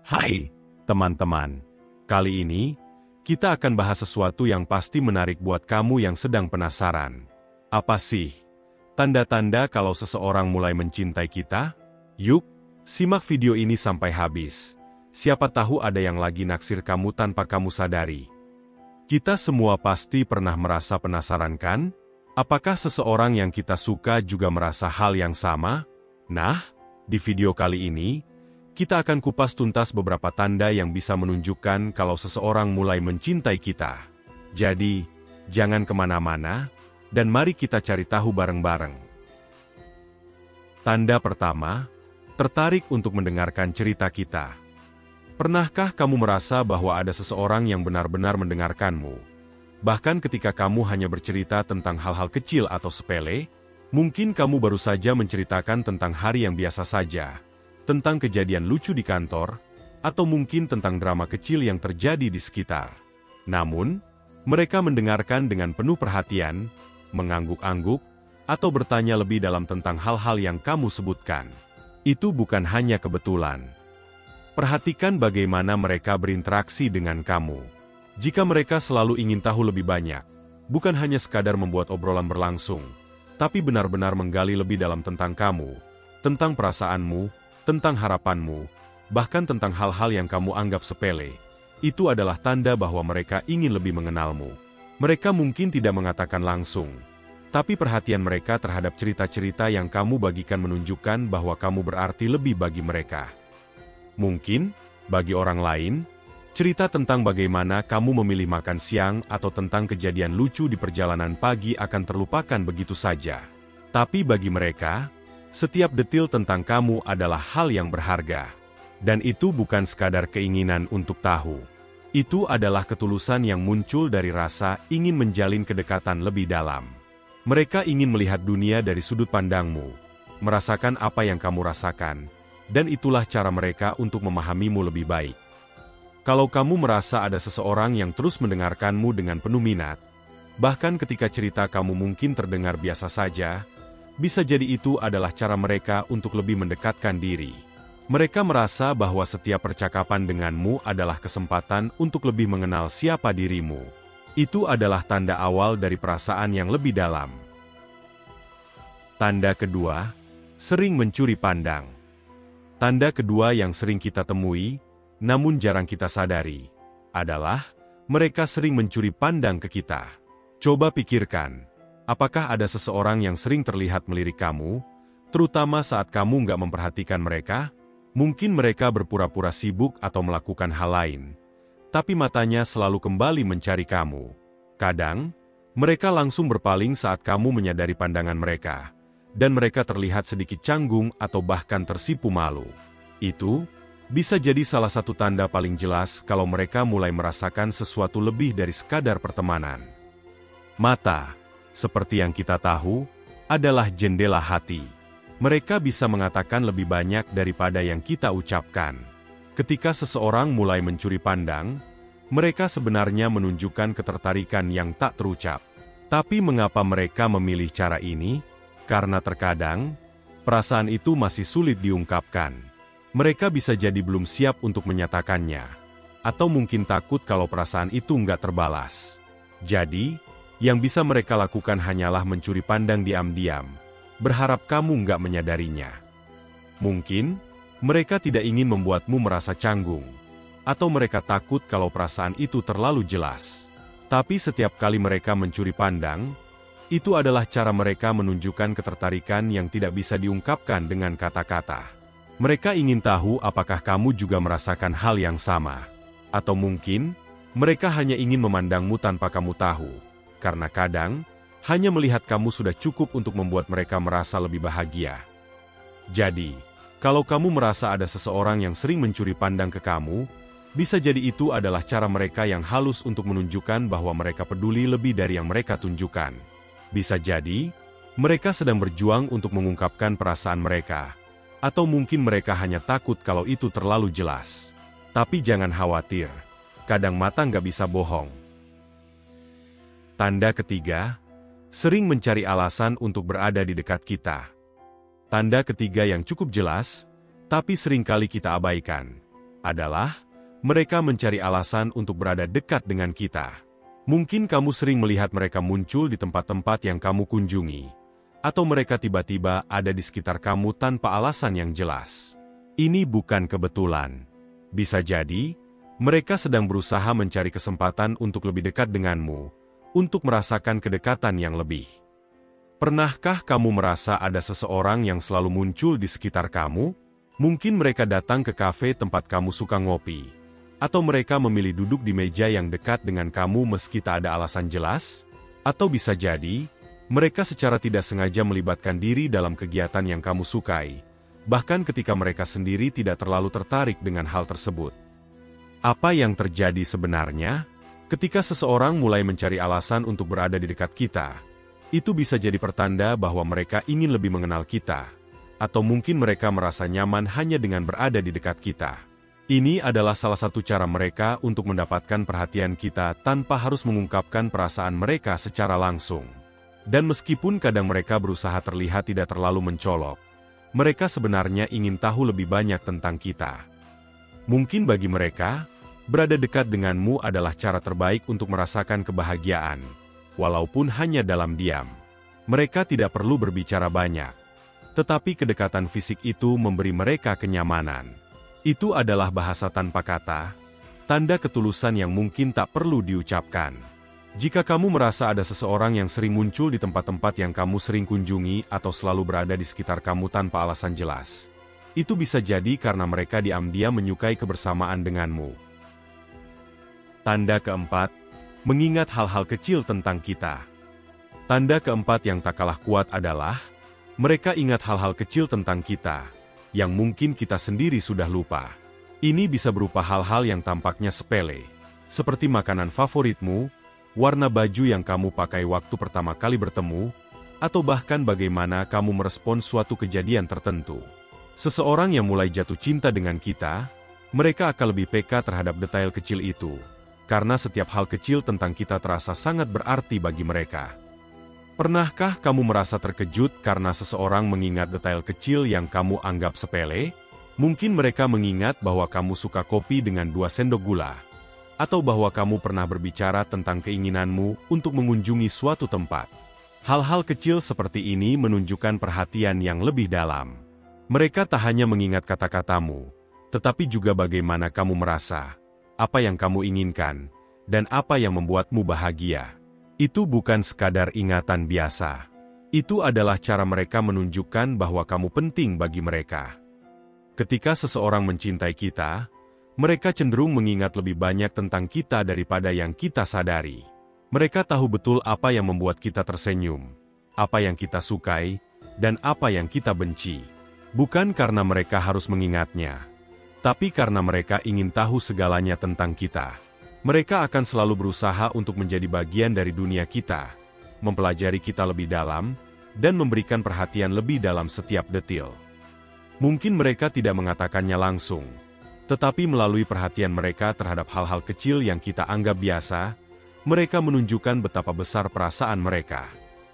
Hai, teman-teman. Kali ini, kita akan bahas sesuatu yang pasti menarik buat kamu yang sedang penasaran. Apa sih tanda-tanda kalau seseorang mulai mencintai kita? Yuk, simak video ini sampai habis. Siapa tahu ada yang lagi naksir kamu tanpa kamu sadari. Kita semua pasti pernah merasa penasaran kan? Apakah seseorang yang kita suka juga merasa hal yang sama? Nah, di video kali ini, kita akan kupas tuntas beberapa tanda yang bisa menunjukkan kalau seseorang mulai mencintai kita. Jadi, jangan kemana-mana, dan mari kita cari tahu bareng-bareng. Tanda pertama, tertarik untuk mendengarkan cerita kita. Pernahkah kamu merasa bahwa ada seseorang yang benar-benar mendengarkanmu? Bahkan ketika kamu hanya bercerita tentang hal-hal kecil atau sepele, mungkin kamu baru saja menceritakan tentang hari yang biasa saja, tentang kejadian lucu di kantor, atau mungkin tentang drama kecil yang terjadi di sekitar. Namun, mereka mendengarkan dengan penuh perhatian, mengangguk-angguk, atau bertanya lebih dalam tentang hal-hal yang kamu sebutkan. Itu bukan hanya kebetulan. Perhatikan bagaimana mereka berinteraksi dengan kamu. Jika mereka selalu ingin tahu lebih banyak, bukan hanya sekadar membuat obrolan berlangsung, tapi benar-benar menggali lebih dalam tentang kamu, tentang perasaanmu, tentang harapanmu, bahkan tentang hal-hal yang kamu anggap sepele, itu adalah tanda bahwa mereka ingin lebih mengenalmu. Mereka mungkin tidak mengatakan langsung, tapi perhatian mereka terhadap cerita-cerita yang kamu bagikan menunjukkan bahwa kamu berarti lebih bagi mereka. Mungkin, bagi orang lain, cerita tentang bagaimana kamu memilih makan siang atau tentang kejadian lucu di perjalanan pagi akan terlupakan begitu saja. Tapi bagi mereka, setiap detil tentang kamu adalah hal yang berharga. Dan itu bukan sekadar keinginan untuk tahu. Itu adalah ketulusan yang muncul dari rasa ingin menjalin kedekatan lebih dalam. Mereka ingin melihat dunia dari sudut pandangmu, merasakan apa yang kamu rasakan, dan itulah cara mereka untuk memahamimu lebih baik. Kalau kamu merasa ada seseorang yang terus mendengarkanmu dengan penuh minat, bahkan ketika cerita kamu mungkin terdengar biasa saja, bisa jadi itu adalah cara mereka untuk lebih mendekatkan diri. Mereka merasa bahwa setiap percakapan denganmu adalah kesempatan untuk lebih mengenal siapa dirimu. Itu adalah tanda awal dari perasaan yang lebih dalam. Tanda kedua, sering mencuri pandang. Tanda kedua yang sering kita temui, namun jarang kita sadari, adalah mereka sering mencuri pandang ke kita. Coba pikirkan, apakah ada seseorang yang sering terlihat melirik kamu, terutama saat kamu nggak memperhatikan mereka? Mungkin mereka berpura-pura sibuk atau melakukan hal lain, tapi matanya selalu kembali mencari kamu. Kadang, mereka langsung berpaling saat kamu menyadari pandangan mereka, dan mereka terlihat sedikit canggung atau bahkan tersipu malu. Itu bisa jadi salah satu tanda paling jelas kalau mereka mulai merasakan sesuatu lebih dari sekadar pertemanan. Mata, seperti yang kita tahu, adalah jendela hati. Mereka bisa mengatakan lebih banyak daripada yang kita ucapkan. Ketika seseorang mulai mencuri pandang, mereka sebenarnya menunjukkan ketertarikan yang tak terucap. Tapi mengapa mereka memilih cara ini? Karena terkadang, perasaan itu masih sulit diungkapkan. Mereka bisa jadi belum siap untuk menyatakannya, atau mungkin takut kalau perasaan itu nggak terbalas. Jadi, yang bisa mereka lakukan hanyalah mencuri pandang diam-diam, berharap kamu nggak menyadarinya. Mungkin, mereka tidak ingin membuatmu merasa canggung, atau mereka takut kalau perasaan itu terlalu jelas. Tapi setiap kali mereka mencuri pandang, itu adalah cara mereka menunjukkan ketertarikan yang tidak bisa diungkapkan dengan kata-kata. Mereka ingin tahu apakah kamu juga merasakan hal yang sama. Atau mungkin, mereka hanya ingin memandangmu tanpa kamu tahu. Karena kadang, hanya melihat kamu sudah cukup untuk membuat mereka merasa lebih bahagia. Jadi, kalau kamu merasa ada seseorang yang sering mencuri pandang ke kamu, bisa jadi itu adalah cara mereka yang halus untuk menunjukkan bahwa mereka peduli lebih dari yang mereka tunjukkan. Bisa jadi, mereka sedang berjuang untuk mengungkapkan perasaan mereka. Atau mungkin mereka hanya takut kalau itu terlalu jelas. Tapi jangan khawatir, kadang mata nggak bisa bohong. Tanda ketiga, sering mencari alasan untuk berada di dekat kita. Tanda ketiga yang cukup jelas, tapi seringkali kita abaikan, adalah mereka mencari alasan untuk berada dekat dengan kita. Mungkin kamu sering melihat mereka muncul di tempat-tempat yang kamu kunjungi, atau mereka tiba-tiba ada di sekitar kamu tanpa alasan yang jelas. Ini bukan kebetulan. Bisa jadi, mereka sedang berusaha mencari kesempatan untuk lebih dekat denganmu, untuk merasakan kedekatan yang lebih. Pernahkah kamu merasa ada seseorang yang selalu muncul di sekitar kamu? Mungkin mereka datang ke kafe tempat kamu suka ngopi, atau mereka memilih duduk di meja yang dekat dengan kamu meski tak ada alasan jelas, atau bisa jadi, mereka secara tidak sengaja melibatkan diri dalam kegiatan yang kamu sukai, bahkan ketika mereka sendiri tidak terlalu tertarik dengan hal tersebut. Apa yang terjadi sebenarnya? Ketika seseorang mulai mencari alasan untuk berada di dekat kita, itu bisa jadi pertanda bahwa mereka ingin lebih mengenal kita, atau mungkin mereka merasa nyaman hanya dengan berada di dekat kita. Ini adalah salah satu cara mereka untuk mendapatkan perhatian kita tanpa harus mengungkapkan perasaan mereka secara langsung. Dan meskipun kadang mereka berusaha terlihat tidak terlalu mencolok, mereka sebenarnya ingin tahu lebih banyak tentang kita. Mungkin bagi mereka, berada dekat denganmu adalah cara terbaik untuk merasakan kebahagiaan. Walaupun hanya dalam diam, mereka tidak perlu berbicara banyak. Tetapi kedekatan fisik itu memberi mereka kenyamanan. Itu adalah bahasa tanpa kata, tanda ketulusan yang mungkin tak perlu diucapkan. Jika kamu merasa ada seseorang yang sering muncul di tempat-tempat yang kamu sering kunjungi atau selalu berada di sekitar kamu tanpa alasan jelas, itu bisa jadi karena mereka diam-diam menyukai kebersamaan denganmu. Tanda keempat, mengingat hal-hal kecil tentang kita. Tanda keempat yang tak kalah kuat adalah, mereka ingat hal-hal kecil tentang kita, yang mungkin kita sendiri sudah lupa. Ini bisa berupa hal-hal yang tampaknya sepele, seperti makanan favoritmu, warna baju yang kamu pakai waktu pertama kali bertemu, atau bahkan bagaimana kamu merespons suatu kejadian tertentu. Seseorang yang mulai jatuh cinta dengan kita, mereka akan lebih peka terhadap detail kecil itu, karena setiap hal kecil tentang kita terasa sangat berarti bagi mereka. Pernahkah kamu merasa terkejut karena seseorang mengingat detail kecil yang kamu anggap sepele? Mungkin mereka mengingat bahwa kamu suka kopi dengan 2 sendok gula, atau bahwa kamu pernah berbicara tentang keinginanmu untuk mengunjungi suatu tempat. Hal-hal kecil seperti ini menunjukkan perhatian yang lebih dalam. Mereka tak hanya mengingat kata-katamu, tetapi juga bagaimana kamu merasa, apa yang kamu inginkan, dan apa yang membuatmu bahagia. Itu bukan sekadar ingatan biasa. Itu adalah cara mereka menunjukkan bahwa kamu penting bagi mereka. Ketika seseorang mencintai kita, mereka cenderung mengingat lebih banyak tentang kita daripada yang kita sadari. Mereka tahu betul apa yang membuat kita tersenyum, apa yang kita sukai, dan apa yang kita benci. Bukan karena mereka harus mengingatnya, tapi karena mereka ingin tahu segalanya tentang kita. Mereka akan selalu berusaha untuk menjadi bagian dari dunia kita, mempelajari kita lebih dalam, dan memberikan perhatian lebih dalam setiap detil. Mungkin mereka tidak mengatakannya langsung, tetapi melalui perhatian mereka terhadap hal-hal kecil yang kita anggap biasa, mereka menunjukkan betapa besar perasaan mereka.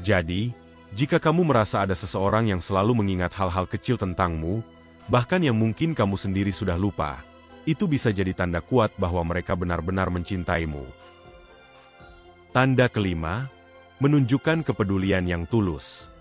Jadi, jika kamu merasa ada seseorang yang selalu mengingat hal-hal kecil tentangmu, bahkan yang mungkin kamu sendiri sudah lupa, itu bisa jadi tanda kuat bahwa mereka benar-benar mencintaimu. Tanda kelima, menunjukkan kepedulian yang tulus.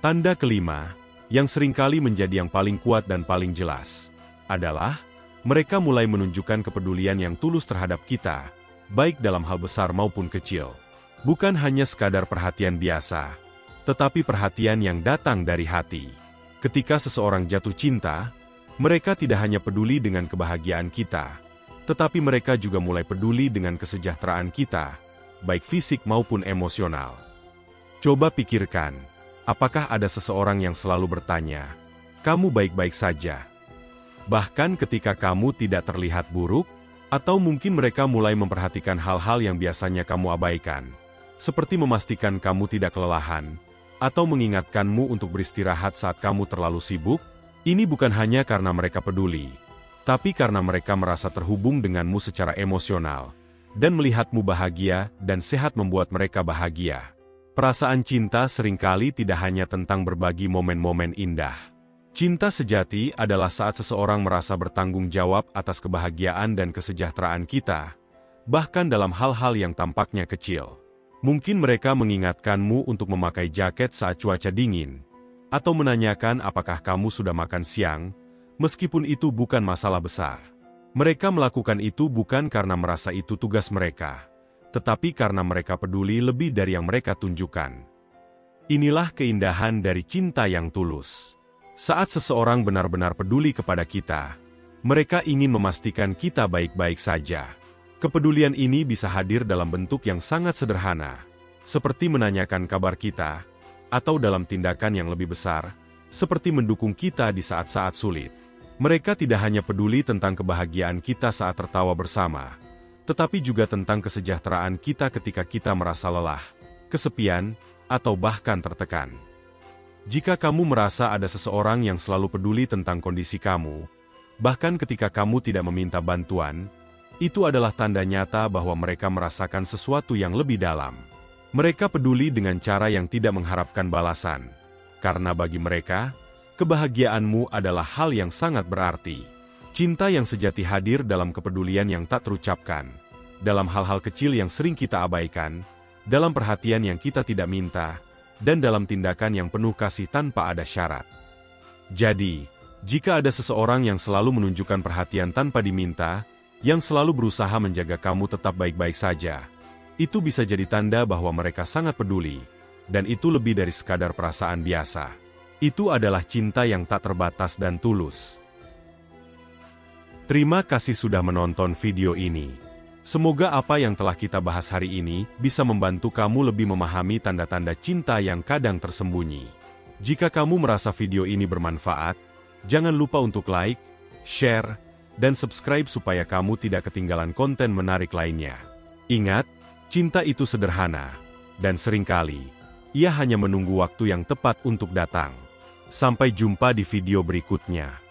Tanda kelima, yang seringkali menjadi yang paling kuat dan paling jelas, adalah mereka mulai menunjukkan kepedulian yang tulus terhadap kita, baik dalam hal besar maupun kecil. Bukan hanya sekadar perhatian biasa, tetapi perhatian yang datang dari hati. Ketika seseorang jatuh cinta, mereka tidak hanya peduli dengan kebahagiaan kita, tetapi mereka juga mulai peduli dengan kesejahteraan kita, baik fisik maupun emosional. Coba pikirkan, apakah ada seseorang yang selalu bertanya, "Kamu baik-baik saja?" Bahkan ketika kamu tidak terlihat buruk, atau mungkin mereka mulai memperhatikan hal-hal yang biasanya kamu abaikan, seperti memastikan kamu tidak kelelahan, atau mengingatkanmu untuk beristirahat saat kamu terlalu sibuk. Ini bukan hanya karena mereka peduli, tapi karena mereka merasa terhubung denganmu secara emosional, dan melihatmu bahagia dan sehat membuat mereka bahagia. Perasaan cinta seringkali tidak hanya tentang berbagi momen-momen indah, Cinta sejati adalah saat seseorang merasa bertanggung jawab atas kebahagiaan dan kesejahteraan kita, bahkan dalam hal-hal yang tampaknya kecil. Mungkin mereka mengingatkanmu untuk memakai jaket saat cuaca dingin, atau menanyakan apakah kamu sudah makan siang, meskipun itu bukan masalah besar. Mereka melakukan itu bukan karena merasa itu tugas mereka, tetapi karena mereka peduli lebih dari yang mereka tunjukkan. Inilah keindahan dari cinta yang tulus. Saat seseorang benar-benar peduli kepada kita, mereka ingin memastikan kita baik-baik saja. Kepedulian ini bisa hadir dalam bentuk yang sangat sederhana, seperti menanyakan kabar kita, atau dalam tindakan yang lebih besar, seperti mendukung kita di saat-saat sulit. Mereka tidak hanya peduli tentang kebahagiaan kita saat tertawa bersama, tetapi juga tentang kesejahteraan kita ketika kita merasa lelah, kesepian, atau bahkan tertekan. Jika kamu merasa ada seseorang yang selalu peduli tentang kondisi kamu, bahkan ketika kamu tidak meminta bantuan, itu adalah tanda nyata bahwa mereka merasakan sesuatu yang lebih dalam. Mereka peduli dengan cara yang tidak mengharapkan balasan, karena bagi mereka, kebahagiaanmu adalah hal yang sangat berarti. Cinta yang sejati hadir dalam kepedulian yang tak terucapkan, dalam hal-hal kecil yang sering kita abaikan, dalam perhatian yang kita tidak minta, dan dalam tindakan yang penuh kasih tanpa ada syarat. Jadi, jika ada seseorang yang selalu menunjukkan perhatian tanpa diminta, yang selalu berusaha menjaga kamu tetap baik-baik saja, itu bisa jadi tanda bahwa mereka sangat peduli, dan itu lebih dari sekadar perasaan biasa. Itu adalah cinta yang tak terbatas dan tulus. Terima kasih sudah menonton video ini. Semoga apa yang telah kita bahas hari ini bisa membantu kamu lebih memahami tanda-tanda cinta yang kadang tersembunyi. Jika kamu merasa video ini bermanfaat, jangan lupa untuk like, share, dan subscribe supaya kamu tidak ketinggalan konten menarik lainnya. Ingat, cinta itu sederhana, dan seringkali, ia hanya menunggu waktu yang tepat untuk datang. Sampai jumpa di video berikutnya.